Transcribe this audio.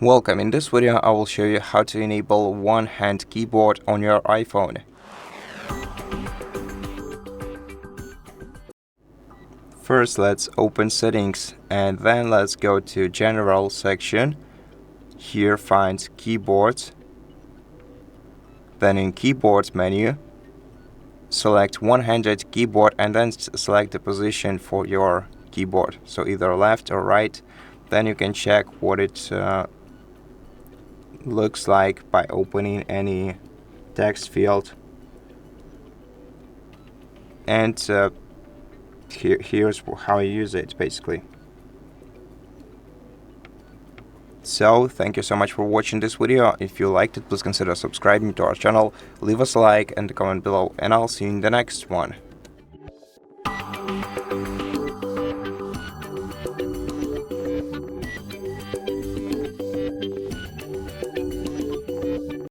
Welcome. In this video I will show you how to enable one-hand keyboard on your iPhone. First let's open settings and then let's go to general section. Here find keyboards. Then in keyboard menu select one-handed keyboard and then select the position for your keyboard, so either left or right. Then you can check what it looks like by opening any text field, and here's how you use it basically. So thank you so much for watching this video. If you liked it, please consider subscribing to our channel, leave us a like and a comment below, and I'll see you in the next one.